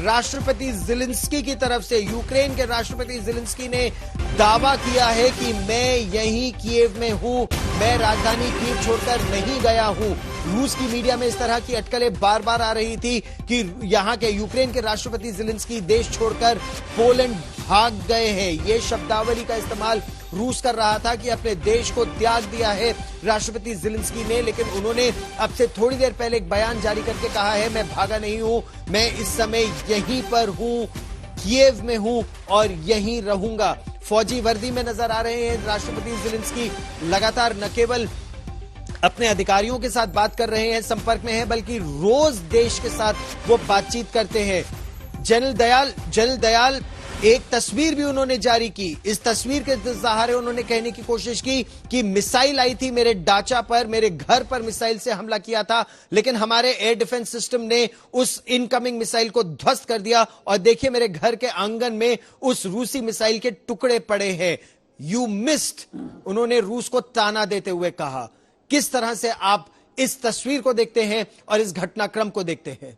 राष्ट्रपति ज़ेलेंस्की की तरफ से, यूक्रेन के राष्ट्रपति ज़ेलेंस्की ने दावा किया है कि मैं यहीं कीव में हूं, मैं राजधानी कीव छोड़कर नहीं गया हूं। रूस की मीडिया में इस तरह की अटकलें बार बार आ रही थी कि यहां के यूक्रेन के राष्ट्रपति ज़ेलेंस्की देश छोड़कर पोलैंड भाग गए हैं। ये शब्दावली का इस्तेमाल रूस कर रहा था कि अपने देश को त्याग दिया है राष्ट्रपति ज़ेलेंस्की ने, लेकिन उन्होंने अब से थोड़ी देर पहले एक बयान जारी करके कहा है, मैं भागा नहीं हूं, मैं इस समय यहीं पर हूं, कीव में हूं और यहीं रहूंगा। फौजी वर्दी में नजर आ रहे हैं राष्ट्रपति ज़ेलेंस्की। लगातार न केवल अपने अधिकारियों के साथ बात कर रहे हैं, संपर्क में हैं, बल्कि रोज देश के साथ वो बातचीत करते हैं। जनरल दयाल एक तस्वीर भी उन्होंने जारी की। इस तस्वीर के सहारे उन्होंने कहने की कोशिश की कि मिसाइल आई थी मेरे डाचा पर, मेरे घर पर मिसाइल से हमला किया था, लेकिन हमारे एयर डिफेंस सिस्टम ने उस इनकमिंग मिसाइल को ध्वस्त कर दिया और देखिए मेरे घर के आंगन में उस रूसी मिसाइल के टुकड़े पड़े हैं। यू मिस्ड, उन्होंने रूस को ताना देते हुए कहा। किस तरह से आप इस तस्वीर को देखते हैं और इस घटनाक्रम को देखते हैं?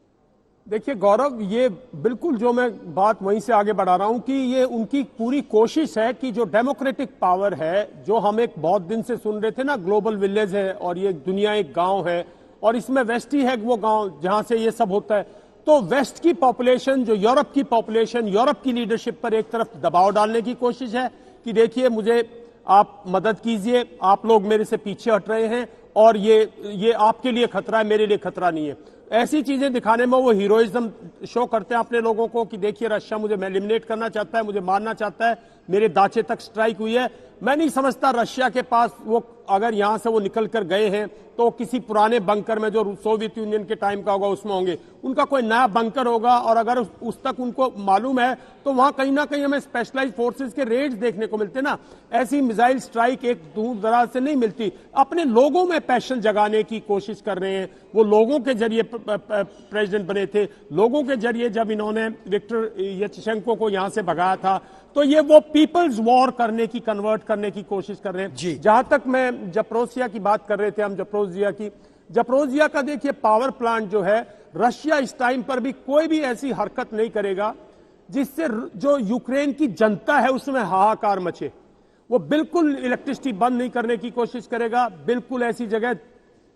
देखिए गौरव, ये बिल्कुल जो मैं बात वहीं से आगे बढ़ा रहा हूं कि ये उनकी पूरी कोशिश है कि जो डेमोक्रेटिक पावर है, जो हम एक बहुत दिन से सुन रहे थे ना, ग्लोबल विलेज है और ये दुनिया एक गांव है और इसमें वेस्ट ही है वो गांव जहां से ये सब होता है। तो वेस्ट की पॉपुलेशन, जो यूरोप की पॉपुलेशन, यूरोप की लीडरशिप पर एक तरफ दबाव डालने की कोशिश है कि देखिए मुझे आप मदद कीजिए, आप लोग मेरे से पीछे हट रहे हैं और ये आपके लिए खतरा है, मेरे लिए खतरा नहीं है। ऐसी चीजें दिखाने में वो हीरोइज्म शो करते हैं अपने लोगों को कि देखिए रशिया मुझे एलिमिनेट करना चाहता है, मुझे मारना चाहता है, मेरे दाचे तक स्ट्राइक हुई है। मैं नहीं समझता रशिया के पास वो, अगर यहां से वो निकल कर गए हैं तो किसी पुराने बंकर में जो सोवियत यूनियन के टाइम का होगा उसमें होंगे, उनका कोई नया बंकर होगा और अगर उस तक उनको मालूम है तो वहां कहीं ना कहीं हमें स्पेशलाइज्ड फोर्सेस के रेड्स देखने को मिलते ना। ऐसी मिसाइल स्ट्राइक एक दूर दराज से नहीं मिलती। अपने लोगों में पैशन जगाने की कोशिश कर रहे हैं। वो लोगों के जरिए प्रेसिडेंट बने थे, लोगों के जरिए जब इन्होंने विक्टर यानुकोविच को यहां से भगाया था, तो ये वो पीपल्स वॉर करने की, कन्वर्ट करने की कोशिश कर रहे हैं। जहां तक मैं जप्रोजिया की बात कर रहे थे हम, जप्रोजिया का देखिए पावर प्लांट जो है, रशिया इस टाइम पर भी कोई भी ऐसी हरकत नहीं करेगा जिससे जो यूक्रेन की जनता है उसमें हाहाकार मचे। वो बिल्कुल इलेक्ट्रिसिटी बंद नहीं करने की कोशिश करेगा, बिल्कुल ऐसी जगह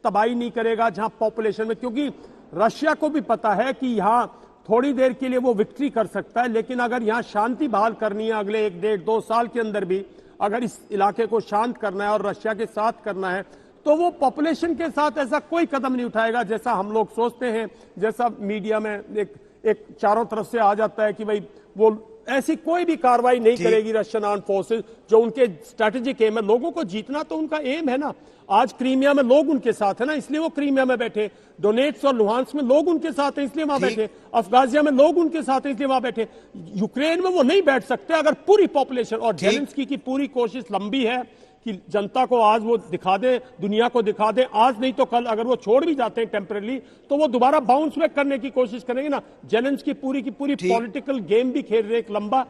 तबाही नहीं करेगा जहां पॉपुलेशन में, क्योंकि रशिया को भी पता है कि यहां थोड़ी देर के लिए वो विक्ट्री कर सकता है, लेकिन अगर यहां शांति बहाल करनी है अगले 1, 1.5, 2 साल के अंदर भी, अगर इस इलाके को शांत करना है और रशिया के साथ करना है, तो वो पॉपुलेशन के साथ ऐसा कोई कदम नहीं उठाएगा जैसा हम लोग सोचते हैं, जैसा मीडिया में एक चारों तरफ से आ जाता है कि भाई वो ऐसी कोई भी कार्रवाई नहीं करेगी रशियन आर्म्ड फोर्सेस। जो उनके स्ट्रैटेजिक एम है, लोगों को जीतना तो उनका एम है ना। आज क्रीमिया में लोग उनके साथ है ना, इसलिए वो क्रीमिया में बैठे। डोनेट्स और लुहांस्क में लोग उनके साथ हैं, इसलिए वहां बैठे। अफगाजिया में लोग उनके साथ हैं, इसलिए वहां बैठे। यूक्रेन में वो नहीं बैठ सकते अगर पूरी पॉपुलेशन, और ज़ेलेंस्की की पूरी कोशिश लंबी है कि जनता को आज वो दिखा दे, दुनिया को दिखा दे, आज नहीं तो कल अगर वो छोड़ भी जाते हैं टेम्परेली तो वो दोबारा बाउंस बैक करने की कोशिश करेंगे ना। ज़ेलेंस्की पूरी की पूरी पॉलिटिकल गेम भी खेल रहे एक लंबा,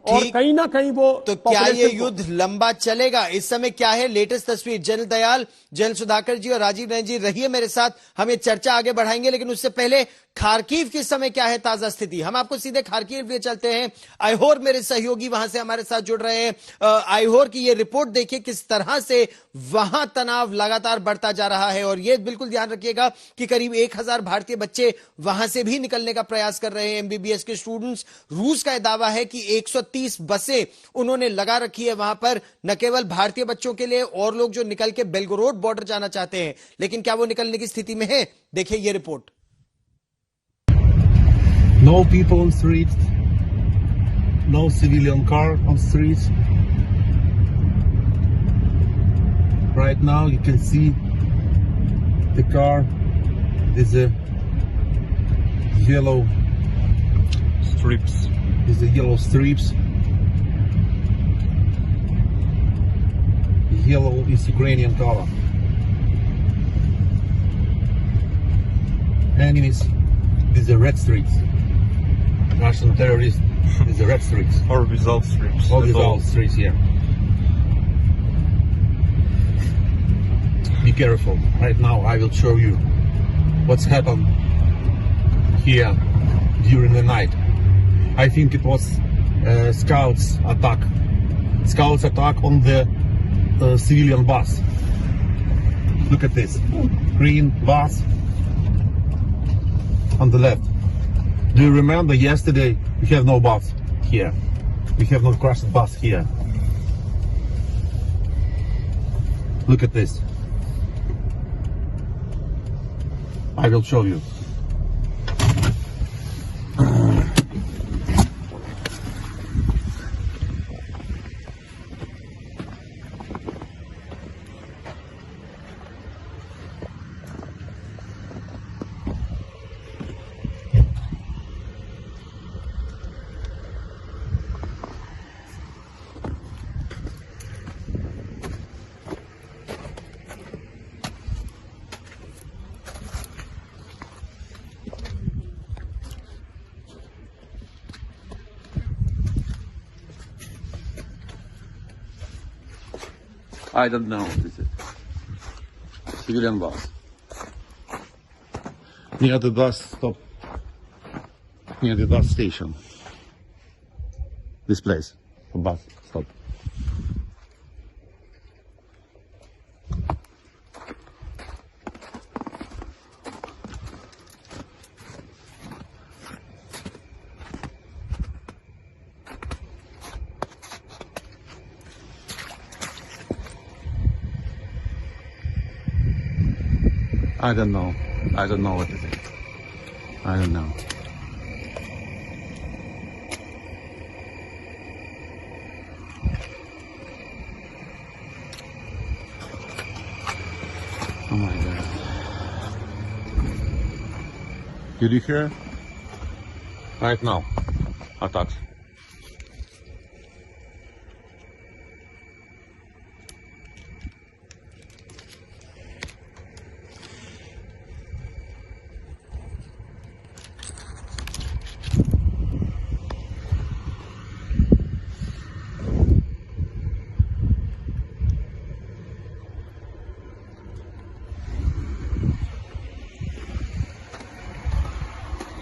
और कहीं ना कहीं वो, तो क्या ये युद्ध लंबा चलेगा? इस समय क्या है लेटेस्ट तस्वीर? जनरल दयाल, जनरल सुधाकर जी और राजीव नयन जी रहिए मेरे साथ, हम ये चर्चा आगे बढ़ाएंगे, लेकिन उससे पहले खार्किव के समय क्या है ताजा स्थिति? हम आपको सीधे खार्किव लिए चलते हैं। आईहोर मेरे सहयोगी वहां से हमारे साथ जुड़ रहे हैं। आईहोर की ये रिपोर्ट देखिए किस तरह से वहां तनाव लगातार बढ़ता जा रहा है, और ये बिल्कुल ध्यान रखिएगा कि करीब 1000 भारतीय बच्चे वहां से भी निकलने का प्रयास कर रहे हैं, एमबीबीएस के स्टूडेंट्स। रूस का दावा है कि 130 बसें उन्होंने लगा रखी है वहां पर, न केवल भारतीय बच्चों के लिए, और लोग जो निकल के बेलगोरोड बॉर्डर जाना चाहते हैं, लेकिन क्या वो निकलने की स्थिति में है? देखिए ये report. No people on streets, no civilian car on streets. Right now you can see the car. There's a yellow strips. There's a yellow strips. Yellow is Ukrainian color. Enemies. These are red streets. Russian terrorists. These are red streets. Or without streets. Or without streets, yeah. Be careful. Right now I will show you what's happened here during the night. I think it was scouts attack. Scouts attack on the civilian bus. Look at this. Green bus on the left. Do you remember yesterday we have no bus here? We have no crashed bus here. Look at this. I will show you. I don't know what is it. Civilian bus. Near the bus stop. Near the bus station. This place. A bus stop. I don't know. I don't know what it is. I don't know. Oh my God. Did you hear? Right now. Attacks.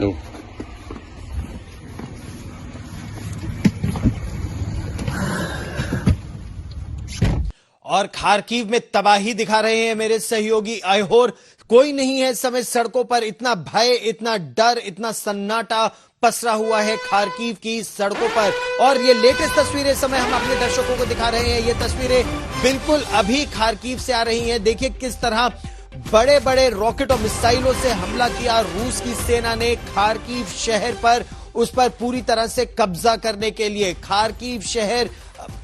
No. और Kharkiv में तबाही दिखा रहे हैं मेरे सहयोगी आयहोर। कोई नहीं है इस समय सड़कों पर। इतना भय, इतना डर, इतना सन्नाटा पसरा हुआ है खार्किव की सड़कों पर। और ये लेटेस्ट तस्वीरें समय हम अपने दर्शकों को दिखा रहे हैं। ये तस्वीरें बिल्कुल अभी खार्किव से आ रही हैं। देखिए किस तरह बड़े बड़े रॉकेट और मिसाइलों से हमला किया रूस की सेना ने खार्किव शहर पर, उस पर पूरी तरह से कब्जा करने के लिए। खार्किव शहर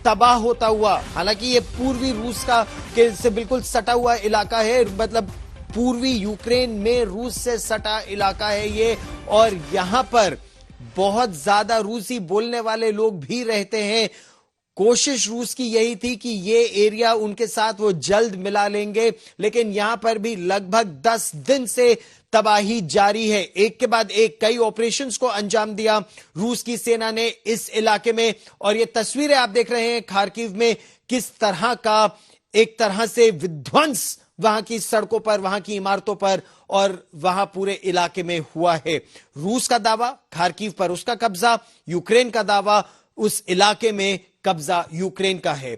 तबाह होता हुआ, हालांकि ये पूर्वी रूस का के से बिल्कुल सटा हुआ इलाका है, मतलब पूर्वी यूक्रेन में रूस से सटा इलाका है ये। और यहां पर बहुत ज्यादा रूसी बोलने वाले लोग भी रहते हैं। कोशिश रूस की यही थी कि ये एरिया उनके साथ वो जल्द मिला लेंगे, लेकिन यहां पर भी लगभग 10 दिन से तबाही जारी है। एक के बाद एक कई ऑपरेशंस को अंजाम दिया रूस की सेना ने इस इलाके में। और ये तस्वीरें आप देख रहे हैं खार्किव में किस तरह का एक तरह से विध्वंस वहां की सड़कों पर, वहां की इमारतों पर और वहां पूरे इलाके में हुआ है। रूस का दावा खार्किव पर उसका कब्जा, यूक्रेन का दावा उस इलाके में कब्जा यूक्रेन का है।